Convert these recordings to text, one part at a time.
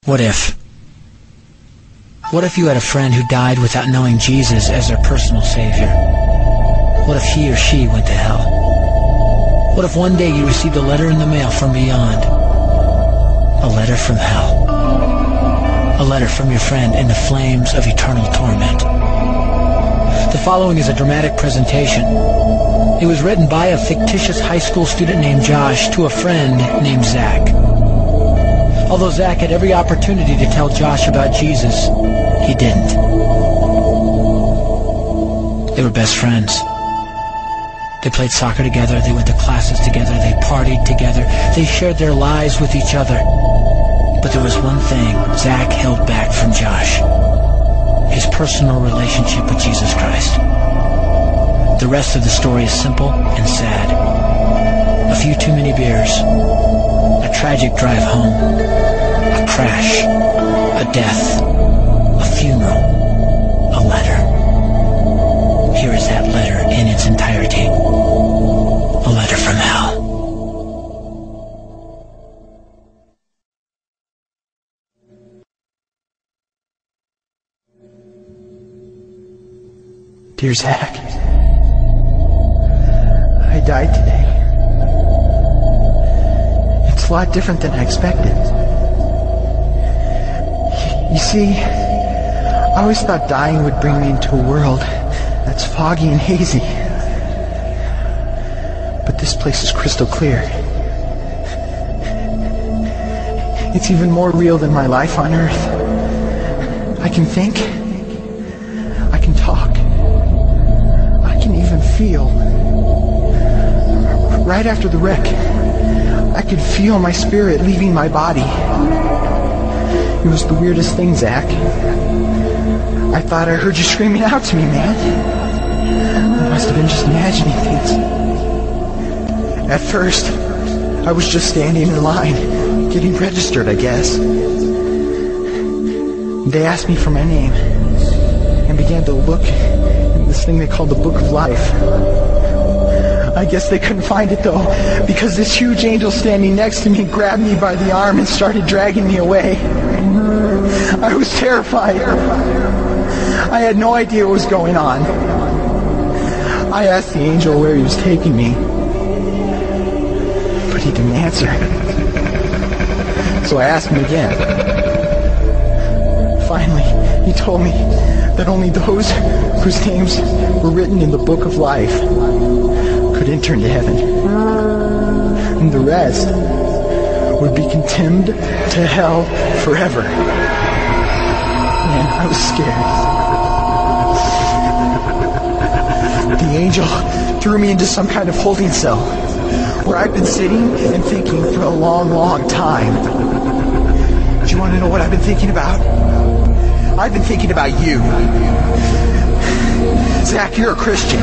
What if? What if you had a friend who died without knowing Jesus as their personal Savior? What if he or she went to hell? What if one day you received a letter in the mail from beyond? A letter from hell. A letter from your friend in the flames of eternal torment. The following is a dramatic presentation. It was written by a fictitious high school student named Josh to a friend named Zach. Although Zach had every opportunity to tell Josh about Jesus, he didn't. They were best friends. They played soccer together, they went to classes together, they partied together, they shared their lives with each other. But there was one thing Zach held back from Josh: his personal relationship with Jesus Christ. The rest of the story is simple and sad. A few too many beers, a tragic drive home, a crash, a death, a funeral, a letter. Here is that letter in its entirety. A letter from hell. Dear Zach, I died today. It's a lot different than I expected. You see, I always thought dying would bring me into a world that's foggy and hazy. But this place is crystal clear. It's even more real than my life on Earth. I can think. I can talk. I can even feel. Right after the wreck, I could feel my spirit leaving my body. It was the weirdest thing, Zach. I thought I heard you screaming out to me, man. I must have been just imagining things. At first, I was just standing in line, getting registered, I guess. They asked me for my name and began to look in this thing they called the Book of Life. I guess they couldn't find it, though, because this huge angel standing next to me grabbed me by the arm and started dragging me away. I was terrified. I had no idea what was going on. I asked the angel where he was taking me, but he didn't answer. So I asked him again. Finally, he told me that only those whose names were written in the Book of Life could enter into heaven. And the rest would be condemned to hell forever. Man, I was scared. The angel threw me into some kind of holding cell where I've been sitting and thinking for a long, long time. Do you want to know what I've been thinking about? I've been thinking about you. Zach, you're a Christian.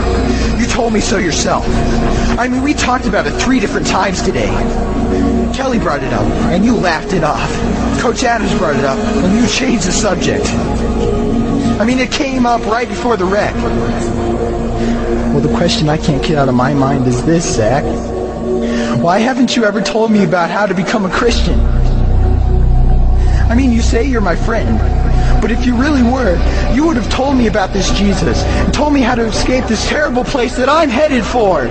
You told me so yourself. I mean, we talked about it 3 different times today. Kelly brought it up, and you laughed it off. Coach Adams brought it up, and you changed the subject. I mean, it came up right before the wreck. Well, the question I can't get out of my mind is this, Zach. Why haven't you ever told me about how to become a Christian? I mean, you say you're my friend, but if you really were, you would have told me about this Jesus and told me how to escape this terrible place that I'm headed for.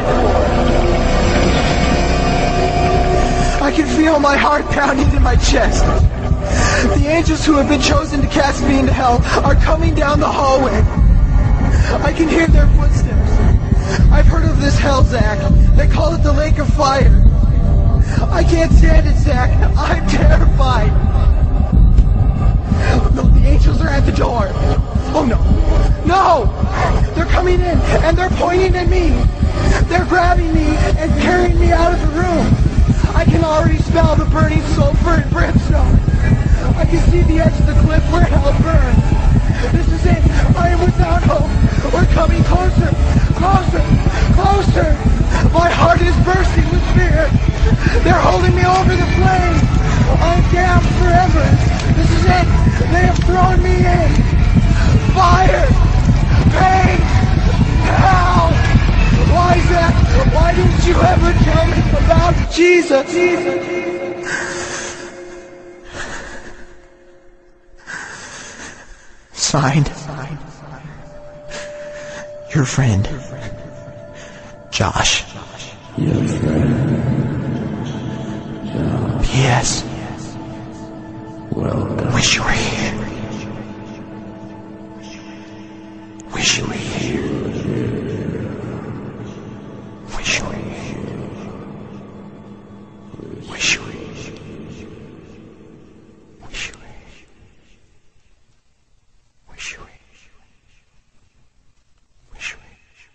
I can feel my heart pounding in my chest. The angels who have been chosen to cast me into hell are coming down the hallway. I can hear their footsteps. I've heard of this hell, Zach. They call it the lake of fire. I can't stand it, Zach. I'm terrified. No, the angels are at the door. Oh, no. No! They're coming in, and they're pointing at me. They're grabbing me and carrying me out of the room. I can already smell the burning sulfur and brimstone. I can see the edge of the cliff where hell burns. This is it. I am without hope. We're coming closer. Closer. Closer. My heart is bursting with fear. They're holding me over the flames. I'm damned forever. This is it. They have thrown me in. Fire. Pain. Hell. Why, Zach? Why didn't you ever tell me about Jesus? Signed, your friend, Josh. Your friend, Josh. P.S. Welcome. Wish you were here. Wish you were here. Wish you were here. Wish you were here. Wish you were here. Wish you were here. Wish you were here.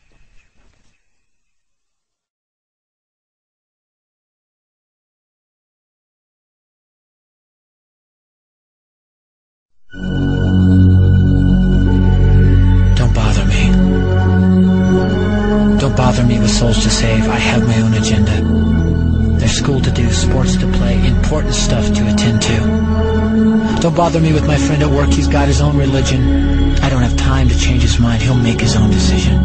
Don't bother me. Don't bother me with souls to save. I have my own agenda. There's school to do, sports to play, important stuff to attend to. Don't bother me with my friend at work. He's got his own religion. I don't have time to change his mind. He'll make his own decision.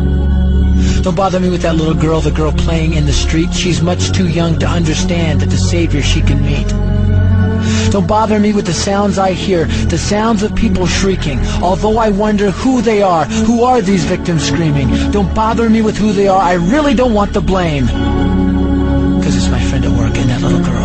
Don't bother me with that little girl, the girl playing in the street. She's much too young to understand that the Savior she can meet. Don't bother me with the sounds I hear, the sounds of people shrieking, although I wonder who they are. Who are these victims screaming? Don't bother me with who they are. I really don't want the blame. 'Cause it's my friend at work and that little girl.